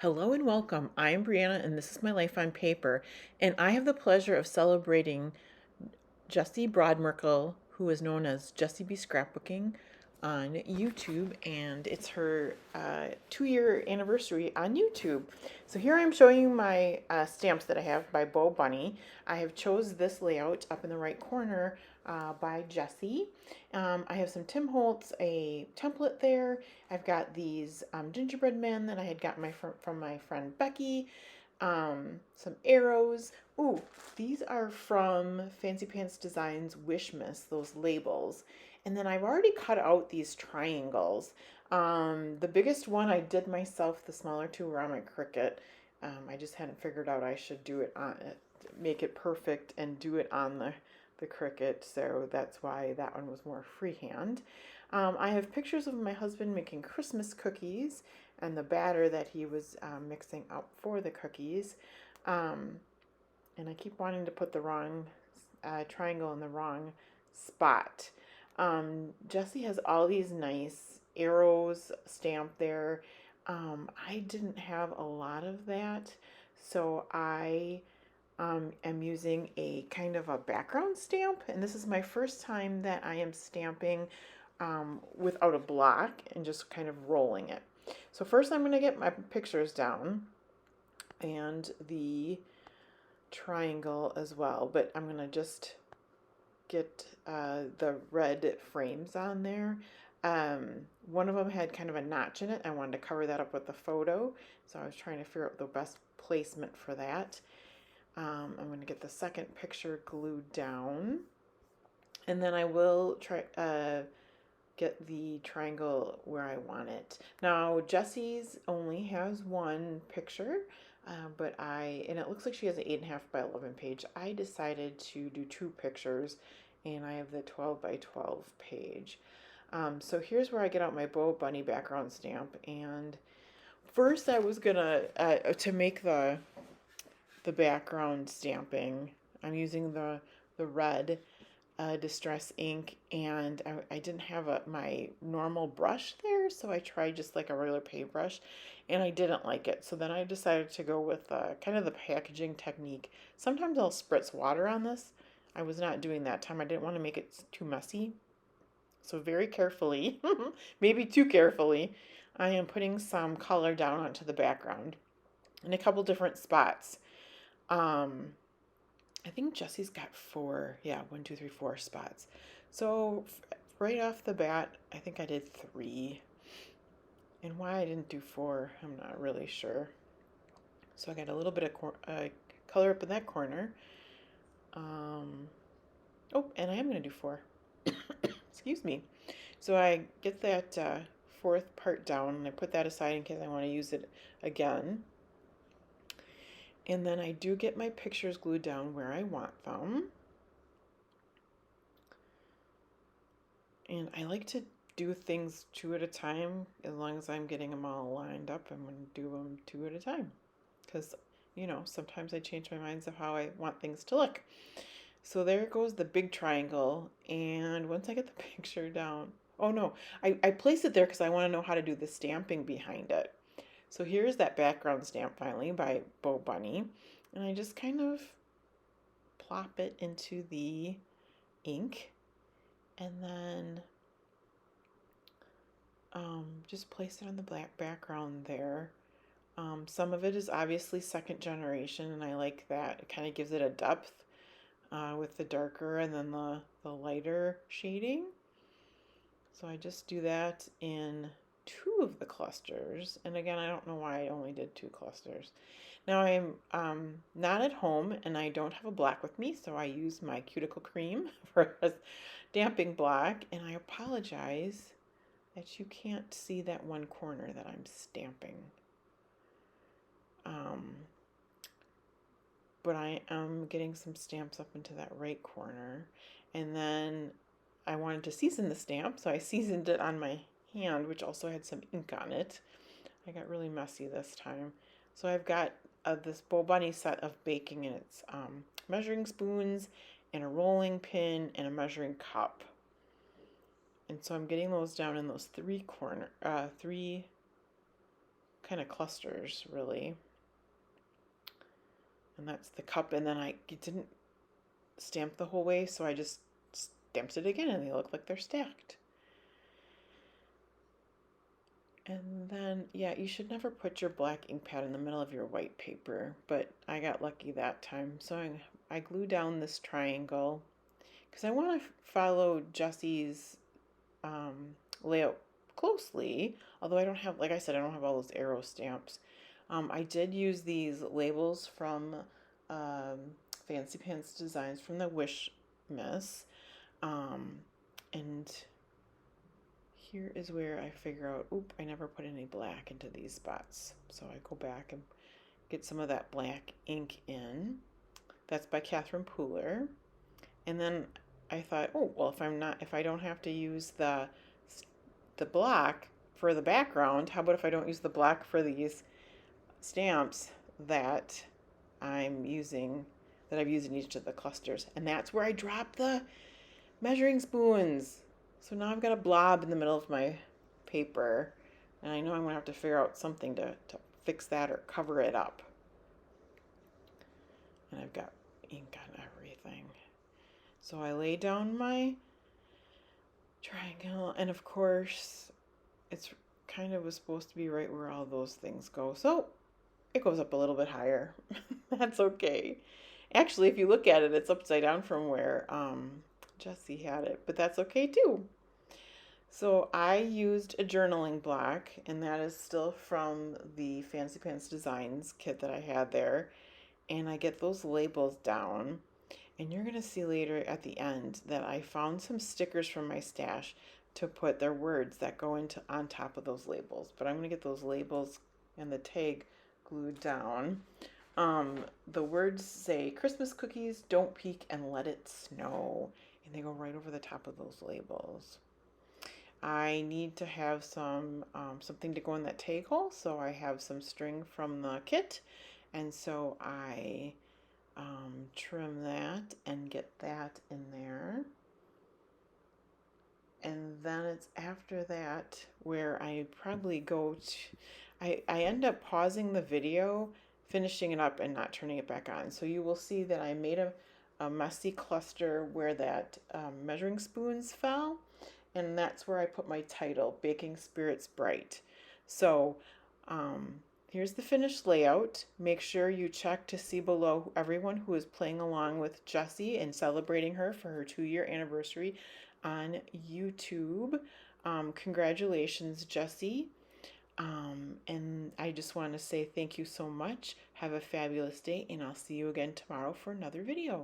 Hello and welcome. I am Brianna and this is my life on paper. And I have the pleasure of celebrating Jessie Broadmerkle, who is known as Jessie B Scrapbooking on YouTube. And it's her 2-year anniversary on YouTube. So here I'm showing you my stamps that I have by Bo Bunny. I have chose this layout up in the right corner by Jessie. I have some Tim Holtz, a template there. I've got these gingerbread men that I had gotten from my friend Becky. Some arrows. Ooh, these are from Fancy Pants Designs Wish Miss, those labels. And then I've already cut out these triangles. The biggest one I did myself, the smaller two were on my Cricut. I just hadn't figured out I should do it on it, make it perfect and do it on the Cricut, so that's why that one was more freehand. I have pictures of my husband making Christmas cookies and the batter that he was mixing up for the cookies. And I keep wanting to put the wrong triangle in the wrong spot. Jessie has all these nice arrows stamped there. I didn't have a lot of that, so I am using a kind of a background stamp, and this is my first time that I am stamping without a block and just kind of rolling it. So first I'm going to get my pictures down and the triangle as well, but I'm going to just get the red frames on there. One of them had kind of a notch in it. I wanted to cover that up with the photo, so I was trying to figure out the best placement for that. I'm going to get the second picture glued down, and then I will try get the triangle where I want it. Now Jessie's only has one picture, and it looks like she has an 8.5 by 11 page. I decided to do 2 pictures, and I have the 12 by 12 page. So here's where I get out my Bo Bunny background stamp, and first I was gonna to make the background stamping, I'm using the red distress ink, and I didn't have my normal brush there, so I tried just like a regular paintbrush, and I didn't like it. So then I decided to go with kind of the packaging technique. Sometimes I'll spritz water on this. I was not doing that time. I didn't want to make it too messy. So very carefully, maybe too carefully, I am putting some color down onto the background in a couple different spots. I think Jessie's got 4, yeah, 1, 2, 3, 4 spots. So right off the bat, I think I did 3. And why I didn't do 4, I'm not really sure. So I got a little bit of color up in that corner. Oh, and I am going to do 4. Excuse me. So I get that 4th part down, and I put that aside in case I want to use it again. And then I do get my pictures glued down where I want them. And I like to do things 2 at a time. As long as I'm getting them all lined up, I'm going to do them 2 at a time. Because, sometimes I change my minds of how I want things to look. So there goes the big triangle. And once I get the picture down, oh no, I place it there because I want to know how to do the stamping behind it. So here's that background stamp finally by Bo Bunny, and I just kind of plop it into the ink, and then just place it on the black background there. Some of it is obviously second generation, and I like that. It kind of gives it a depth with the darker and then the lighter shading. So I just do that in 2 of the clusters, and again, I don't know why I only did 2 clusters. Now I'm not at home and I don't have a black with me, so I use my cuticle cream for a stamping block, and I apologize that you can't see that one corner that I'm stamping. But I am getting some stamps up into that right corner, and then I wanted to season the stamp, so I seasoned it on my hand, which also had some ink on it. I got really messy this time. So I've got this Bo Bunny set of baking, and it's measuring spoons and a rolling pin and a measuring cup. And so I'm getting those down in those 3 corner, 3 kind of clusters, really. And that's the cup, and then it didn't stamp the whole way, so I just stamped it again, and they look like they're stacked. And then, yeah, you should never put your black ink pad in the middle of your white paper, but I got lucky that time. So I glue down this triangle because I want to follow Jessie's layout closely, although I don't have, like I said, I don't have all those arrow stamps. I did use these labels from Fancy Pants Designs from the Wish Miss, and here is where I figure out, oop, I never put any black into these spots. So I go back and get some of that black ink in. That's by Catherine Pooler. And then I thought, oh, well, if I don't have to use the block for the background, how about if I don't use the block for these stamps that I've used in each of the clusters. And that's where I drop the measuring spoons. So now I've got a blob in the middle of my paper, and I know I'm going to have to figure out something to fix that or cover it up. And I've got ink on everything. So I lay down my triangle, and of course it's kind of was supposed to be right where all those things go. So it goes up a little bit higher. That's okay. Actually, if you look at it, it's upside down from where Jessie had it, but that's okay too. So I used a journaling block, and that is still from the Fancy Pants Designs kit that I had there. And I get those labels down, and you're going to see later at the end that I found some stickers from my stash to put their words that go on top of those labels. But I'm going to get those labels and the tag glued down. The words say, "Christmas cookies, don't peek and let it snow." And they go right over the top of those labels. I need to have some something to go in that tag hole, so I have some string from the kit, and so I trim that and get that in there. And then it's after that where I probably go to, I end up pausing the video, finishing it up, and not turning it back on. So you will see that I made a messy cluster where that measuring spoons fell, and that's where I put my title, Baking Spirits Bright. So here's the finished layout. Make sure you check to see below everyone who is playing along with Jessie and celebrating her for her 2-year anniversary on YouTube. Congratulations, Jessie. And I just want to say thank you so much. Have a fabulous day, and I'll see you again tomorrow for another video.